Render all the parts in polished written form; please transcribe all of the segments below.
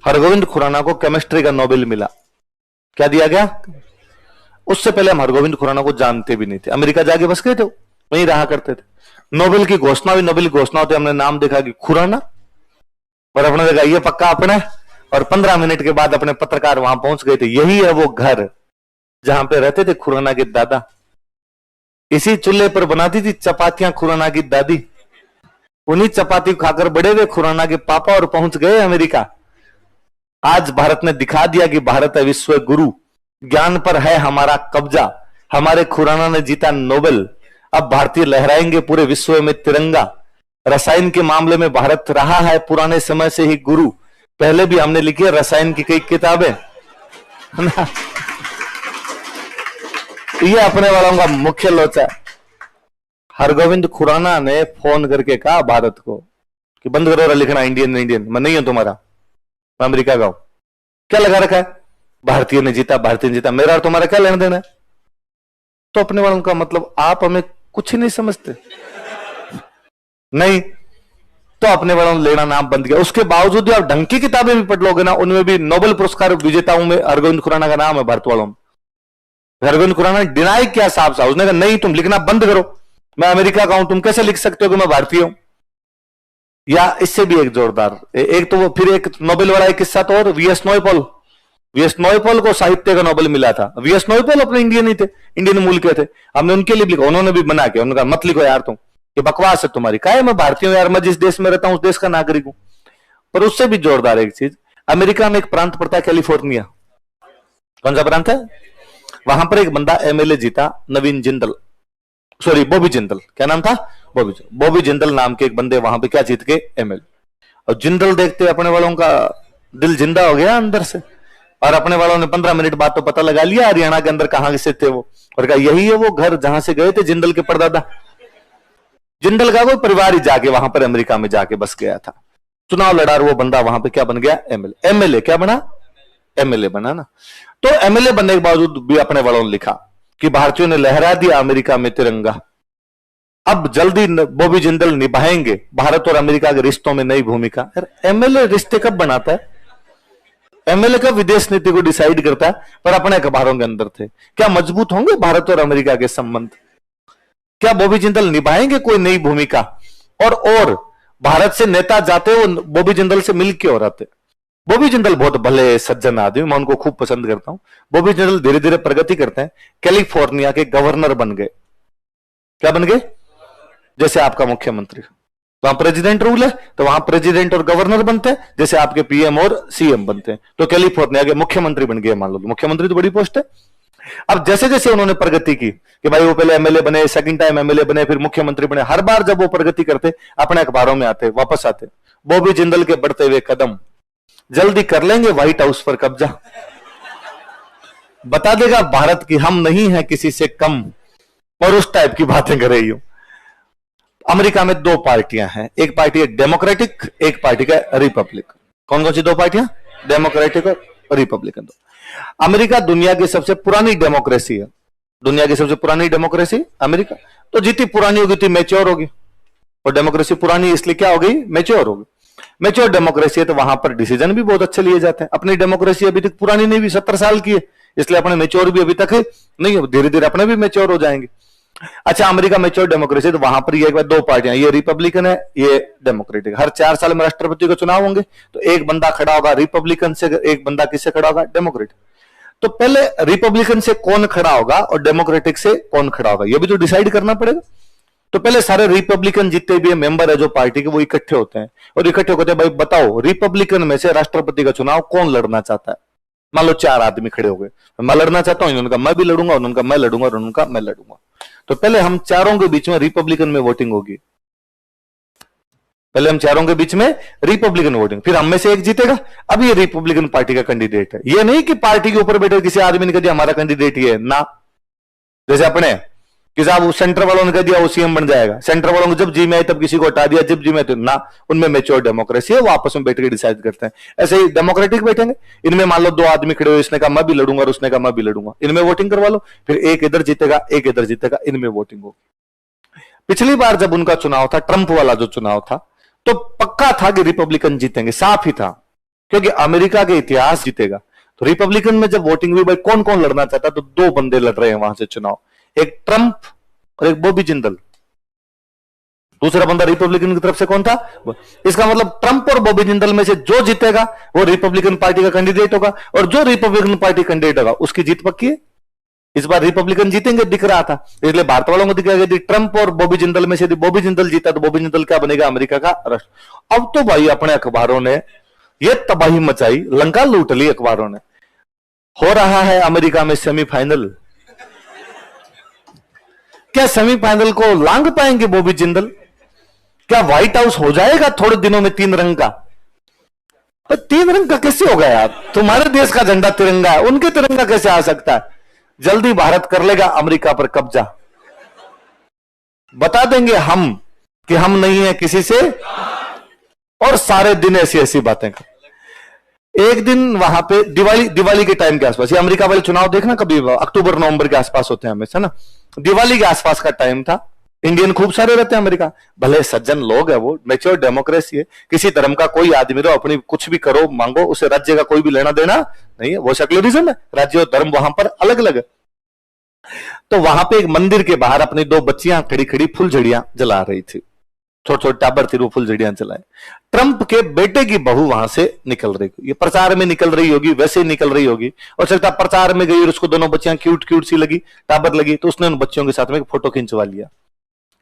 हरगोविंद खुराना को केमिस्ट्री का नोबेल मिला। क्या दिया गया? उससे पहले हम हरगोविंद खुराना को जानते भी नहीं थे, अमेरिका जाके बस गए थे, वहीं रहा करते थे। नोबेल की घोषणा हुई, नोबेल की घोषणा होते हमने नाम देखा कि खुराना, और अपने देखा ये पक्का अपना है, और 15 मिनट के बाद अपने पत्रकार वहां पहुंच गए थे। यही है वो घर जहां पे रहते थे खुराना के दादा। इसी चूल्हे पर बनाती थी चपातियां खुराना की दादी। उन्हीं चपाती खाकर बड़े हुए खुराना के पापा और पहुंच गए अमेरिका। आज भारत ने दिखा दिया कि भारत है विश्व गुरु, ज्ञान पर है हमारा कब्जा। हमारे खुराना ने जीता नोबेल। अब भारतीय लहराएंगे पूरे विश्व में तिरंगा। रसायन के मामले में भारत रहा है पुराने समय से ही गुरु। पहले भी हमने लिखी है रसायन की कई किताबें। ये अपने वालों का मुख्य लोचा है। हरगोविंद खुराना ने फोन करके कहा भारत को कि बंद करो लिखना इंडियन इंडियन, मैं नहीं हूं तुम्हारा, मैं अमेरिका का हूं। क्या लगा रखा है? भारतीय ने जीता, भारतीय ने जीता, मेरा और तुम्हारा क्या लेना देना है? तो अपने वालों का मतलब आप हमें कुछ ही नहीं समझते नहीं, तो अपने वालों ने लेना नाम बंद किया। उसके बावजूद भी आप ढंग की किताबें भी पढ़ लोगे ना, उनमें भी नोबेल पुरस्कार विजेताओं में हरगोविंद खुराना का नाम है। भारत वालों में हरगोविंद खुराना ने डिनाई किया साफ साफ, उसने कहा नहीं तुम लिखना बंद करो, मैं अमेरिका का हूं, तुम कैसे लिख सकते हो कि मैं भारतीय हूं? या इससे भी एक जोरदार, एक तो वो फिर एक नोबेल वाला एक किस्सा तो, और वीएस नोएपॉल। वीएस नोएपॉल को साहित्य का नोबेल मिला था। वीएस नोएपॉल अपने इंडियन ही थे, इंडियन मूल के थे। हमने उनके लिए लिखा, उन्होंने भी मना किया, उन्होंने कहा मत लिखो यार तुम, ये बकवास है तुम्हारी। क्या है मैं भारतीय हूं यार, मैं जिस देश में रहता हूं उस देश का नागरिक हूं। पर उससे भी जोरदार एक चीज, अमेरिका में एक प्रांत पड़ता है कैलिफोर्निया। कौन सा प्रांत है? वहां पर एक बंदा एमएलए जीता, नवीन जिंदल, सॉरी बॉबी जिंदल। क्या नाम था? बॉबी जिंदल नाम के एक बंदे वहां पे क्या जीत के एमएलए। और जिंदल देखते अपने वालों का दिल जिंदा हो गया अंदर से, और अपने वालों ने 15 मिनट बाद तो पता लगा लिया हरियाणा के अंदर कहां से थे वो, और कहा यही है वो घर जहां से गए थे जिंदल के परदादा। जिंदल का कोई परिवार ही जाके वहां पर अमेरिका में जाके बस गया था, चुनाव लड़ा, वो बंदा वहां पे क्या बन गया? एमएलए। एमएलए क्या बना? एमएलए बना ना। तो एमएलए बनने के बावजूद भी अपने वालों ने लिखा कि भारतीयों ने लहरा दिया अमेरिका में तिरंगा। अब जल्दी बॉबी जिंदल निभाएंगे भारत और अमेरिका के रिश्तों में नई भूमिका। एमएलए रिश्ते कब बनाता है? एमएलए कब विदेश नीति को डिसाइड करता है? पर अपने अखबारों के अंदर थे। क्या मजबूत होंगे भारत और अमेरिका के संबंध? क्या बॉबी जिंदल निभाएंगे कोई नई भूमिका? और भारत से नेता जाते हो बॉबी जिंदल से मिल के और आते। बॉबी जिंदल बहुत भले सज्जन आदमी, मैं उनको खूब पसंद करता हूं। बॉबी जिंदल धीरे धीरे प्रगति करते हैं, कैलिफोर्निया के गवर्नर बन गए। क्या बन गए? जैसे आपका मुख्यमंत्री, वहां प्रेसिडेंट रूल है तो वहां प्रेसिडेंट और गवर्नर बनते हैं, जैसे आपके पीएम और सीएम बनते हैं। तो कैलिफोर्निया के मुख्यमंत्री बन गए, मान लो। मुख्यमंत्री तो बड़ी पोस्ट है। अब जैसे जैसे उन्होंने प्रगति की कि भाई वो पहले एमएलए बने, सेकंड टाइम एमएलए बने, फिर मुख्यमंत्री बने, हर बार जब वो प्रगति करते अपने अखबारों में आते, वापस आते, बॉबी जिंदल के बढ़ते हुए कदम, जल्दी कर लेंगे व्हाइट हाउस पर कब्जा, बता देगा भारत की हम नहीं है किसी से कम, और उस टाइप की बातें कर रही हूं। अमेरिका में दो पार्टियां हैं, एक पार्टी है डेमोक्रेटिक, एक पार्टी का रिपब्लिक। कौन कौन सी दो पार्टियां? डेमोक्रेटिक और रिपब्लिकन। अमेरिका दुनिया की सबसे पुरानी डेमोक्रेसी है। दुनिया की सबसे पुरानी डेमोक्रेसी अमेरिका। तो जितनी पुरानी होगी उतनी मैच्योर होगी, और डेमोक्रेसी पुरानी इसलिए क्या हो गई? मैच्योर होगी। मैच्योर डेमोक्रेसी है तो वहां पर डिसीजन भी बहुत अच्छे लिए जाते हैं। अपनी डेमोक्रेसी अभी तक पुरानी नहीं हुई, 70 साल की है, इसलिए अपने मैच्योर भी अभी तक नहीं है, धीरे धीरे अपने भी मैच्योर हो जाएंगे। अच्छा, अमेरिका मैच्योर डेमोक्रेसी, तो वहां पर ये दो पार्टियां, ये रिपब्लिकन है, ये डेमोक्रेटिक। हर 4 साल में राष्ट्रपति के चुनाव होंगे, तो एक बंदा खड़ा होगा रिपब्लिकन से, एक बंदा किससे खड़ा होगा? डेमोक्रेटिक। तो पहले रिपब्लिकन से कौन खड़ा होगा और डेमोक्रेटिक से कौन खड़ा होगा, यह भी तो डिसाइड करना पड़ेगा। तो पहले सारे रिपब्लिकन जितने भी मेंबर है जो पार्टी के, वो इकट्ठे होते हैं, और इकट्ठे होते हैं, भाई बताओ रिपब्लिकन में से राष्ट्रपति का चुनाव कौन लड़ना चाहता है। मान लो 4 आदमी खड़े हो गए, मैं लड़ना चाहता हूं, उनका मैं भी लड़ूंगा, उनका मैं लड़ूंगा, और उनका मैं लड़ूंगा। तो पहले हम चारों के बीच में रिपब्लिकन में वोटिंग होगी, पहले हम चारों के बीच में रिपब्लिकन वोटिंग, फिर हम में से एक जीतेगा। अब ये रिपब्लिकन पार्टी का कैंडिडेट है, ये नहीं कि पार्टी के ऊपर बैठे किसी आदमी ने कह दिया हमारा कैंडिडेट ये है ना। जैसे अपने कि साहब सेंटर वालों ने कह दिया वो सीएम बन जाएगा, सेंटर वालों को जब जी में आए तब किसी को हटा दिया, जब जी में तो ना। उनमें मैच्योर डेमोक्रेसी है, वो आपस में बैठ के डिसाइड करते हैं। ऐसे ही डेमोक्रेटिक बैठेंगे, इनमें मान लो 2 आदमी खड़े हुए, इसने कहा मैं भी लड़ूंगा और उसने कहा मैं भी लड़ूंगा, इनमें वोटिंग करवा लो, फिर एक इधर जीतेगा एक इधर जीतेगा, इनमें वोटिंग होगी। पिछली बार जब उनका चुनाव था, ट्रंप वाला जो चुनाव था, तो पक्का था कि रिपब्लिकन जीतेंगे, साफ ही था, क्योंकि अमेरिका के इतिहास जीतेगा। तो रिपब्लिकन में जब वोटिंग हुई, भाई कौन कौन लड़ना चाहता, तो दो बंदे लड़ रहे हैं वहां से चुनाव, एक ट्रंप और एक बॉबी जिंदल। दूसरा बंदा रिपब्लिकन की तरफ से कौन था? इसका मतलब ट्रंप और बॉबी जिंदल में से जो जीतेगा वो रिपब्लिकन पार्टी का कैंडिडेट होगा, और जो रिपब्लिकन पार्टी कैंडिडेट होगा उसकी जीत पक्की है। इस बार रिपब्लिकन जीतेंगे दिख रहा था, इसलिए भारत वालों को दिख रहा है कि ट्रंप और बॉबी जिंदल में से यदि बॉबी जिंदल जीता तो बॉबी जिंदल क्या बनेगा? अमेरिका का राष्ट्र। अब तो भाई अपने अखबारों ने ये तबाही मचाई, लंका लूट ली अखबारों ने। हो रहा है अमेरिका में सेमीफाइनल, क्या सेमीफाइनल को लांग पाएंगे बॉबी जिंदल? क्या व्हाइट हाउस हो जाएगा थोड़े दिनों में 3 रंग का? तो 3 रंग का कैसे होगा यार? तुम्हारे देश का झंडा तिरंगा है, उनके तिरंगा कैसे आ सकता है? जल्दी भारत कर लेगा अमेरिका पर कब्जा। बता देंगे हम कि हम नहीं है किसी से, और सारे दिन ऐसी ऐसी बातें कर। एक दिन वहां पे दिवाली के टाइम के आसपास, ये अमेरिका वाले चुनाव देखना कभी अक्टूबर नवंबर के आसपास होते हैं हमेशा ना, दिवाली के आसपास का टाइम था। इंडियन खूब सारे रहते हैं अमेरिका, भले सज्जन लोग है, वो मैच्योर डेमोक्रेसी है, किसी धर्म का कोई आदमी रहो, अपनी कुछ भी करो मांगो, उसे राज्य का कोई भी लेना देना नहीं है, वो सेक्युलरिज्म है, राज्य और धर्म वहां पर अलग अलग है। तो वहां पे एक मंदिर के बाहर अपनी 2 बच्चियां खड़ी खड़ी फुलझड़ियां जला रही थी, छोटे छोटे टाबर थी, वो फुलझड़ियां जलाए। ट्रंप के बेटे की बहू वहां से निकल रही, ये प्रचार में निकल रही होगी, वैसे ही निकल रही होगी, और सकता प्रचार में गई और उसको दोनों बच्चियां क्यूट क्यूट सी लगी, टाबर लगी, तो उसने उन बच्चियों के साथ में फोटो खिंचवा लिया।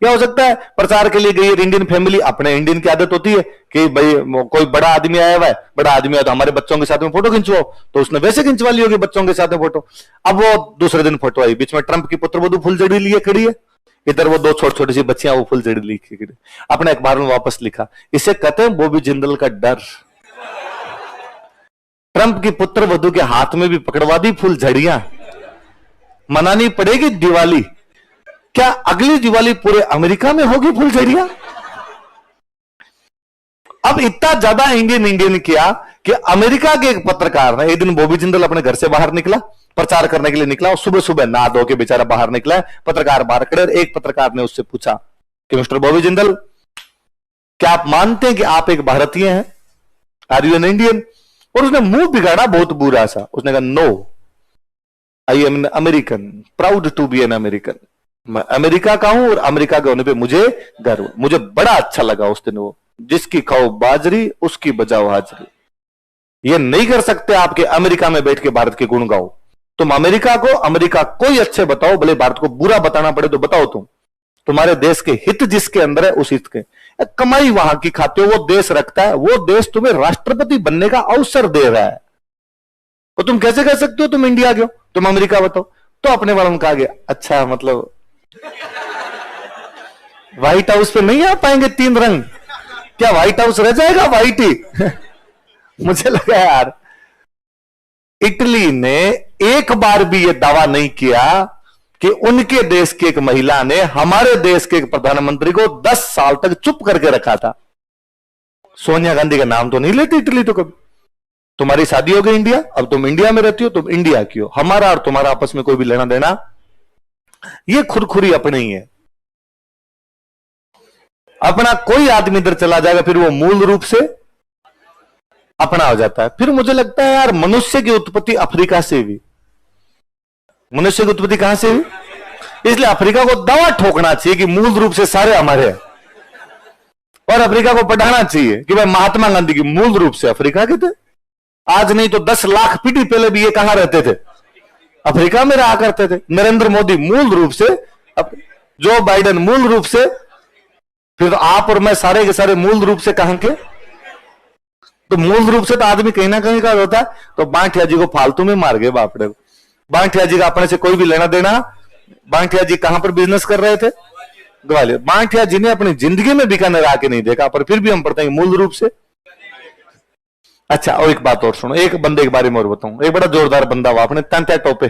क्या हो सकता है? प्रचार के लिए गई इंडियन फैमिली, अपने इंडियन की आदत होती है कि भाई कोई बड़ा आदमी आया हुआ है, बड़ा आदमी आया तो हमारे बच्चों के साथ में फोटो खिंचवाओ, तो उसने वैसे खिंचवा ली होगी बच्चों के साथ में फोटो। अब वो दूसरे दिन फोटो आई, बीच में ट्रंप की पुत्रवधू फुलझड़ी लिए खड़ी है, इधर वो 2 छोटी छोटी सी बच्चियां वो फुलझड़ी ली खड़ी। अपने अखबार में वापस लिखा, इसे कहते हैं बॉबी जिंदल का डर। ट्रंप की पुत्रवधू के हाथ में भी पकड़वा दी फुलझड़ियां, मनानी पड़ेगी दिवाली। क्या अगली दिवाली पूरे अमेरिका में होगी फुलझड़ियां? अब इतना ज्यादा इंडियन किया कि अमेरिका के एक पत्रकार ने, एक दिन बॉबी जिंदल अपने घर से बाहर निकला, प्रचार करने के लिए निकला, और सुबह सुबह नहा धो के बेचारा बाहर निकला है, पत्रकार बाहर खड़े, एक पत्रकार ने उससे पूछा कि मिस्टर बॉबी जिंदल, क्या आप मानते हैं कि आप एक भारतीय हैं? Are you an Indian? और उसने मुंह बिगाड़ा बहुत बुरा सा, उसने कहा no, I am an American, proud to be an American. मैं अमेरिका का हूं और अमेरिका के होने पे मुझे गर्व, मुझे बड़ा अच्छा लगा उस दिन वो, जिसकी खाओ बाजरी उसकी बजाओ हाजरी। ये नहीं कर सकते आपके अमेरिका में बैठ के भारत के गुण गाओ। तुम अमेरिका कोई अच्छे बताओ, भले भारत को बुरा बताना पड़े तो बताओ, तुम्हारे देश के हित जिसके अंदर है उस हित के, कमाई वहां की खाते हो, वो देश रखता है, वो देश तुम्हें राष्ट्रपति बनने का अवसर दे रहा है, तो तुम कैसे कह सकते हो तुम इंडिया के हो, तुम अमेरिका बताओ? तो अपने वालों ने कहा गया, अच्छा मतलब व्हाइट हाउस पे नहीं आ पाएंगे 3 रंग, क्या व्हाइट हाउस रह जाएगा व्हाइट ही? मुझे लगा यार, इटली ने एक बार भी यह दावा नहीं किया कि उनके देश की एक महिला ने हमारे देश के एक प्रधानमंत्री को 10 साल तक चुप करके रखा था। सोनिया गांधी का नाम तो नहीं लेती इटली तो कभी। तुम्हारी शादी हो गई इंडिया, अब तुम इंडिया में रहती हो, तुम इंडिया की हो, हमारा और तुम्हारा आपस में कोई भी लेना देना, ये खुरखुरी अपने ही है। अपना कोई आदमी इधर चला जाएगा फिर वो मूल रूप से अपना हो जाता है। फिर मुझे लगता है यार, मनुष्य की उत्पत्ति अफ्रीका से हुई, मनुष्य की उत्पत्ति कहां से हुई? इसलिए अफ्रीका को दावा ठोकना चाहिए कि मूल रूप से सारे हमारे हैं, और अफ्रीका को पढ़ाना चाहिए कि भाई महात्मा गांधी की मूल रूप से अफ्रीका के थे। आज नहीं तो 10 लाख पीढ़ी पहले भी ये कहां रहते थे? अफ्रीका में रहा करते थे। नरेंद्र मोदी मूल रूप से, जो बाइडेन मूल रूप से, फिर आप और मैं सारे के सारे मूल रूप से कहां के? तो मूल रूप से तो आदमी कहीं ना कहीं का होता है। तो बांटिया जी को फालतू में मार गए बापड़े। बांटिया जी का अपने से कोई भी लेना देना। बांटिया जी कहां पर बिजनेस कर रहे थे? ग्वालियर। बांटिया जी ने अपनी जिंदगी में बीकानेर आके नहीं देखा, पर फिर भी हम पढ़ते हैं मूल रूप से। अच्छा, और एक बात और सुनो, एक बंदे के बारे में और बताऊं। एक बड़ा जोरदार बंदा हुआ, अपने तंत्या टोपे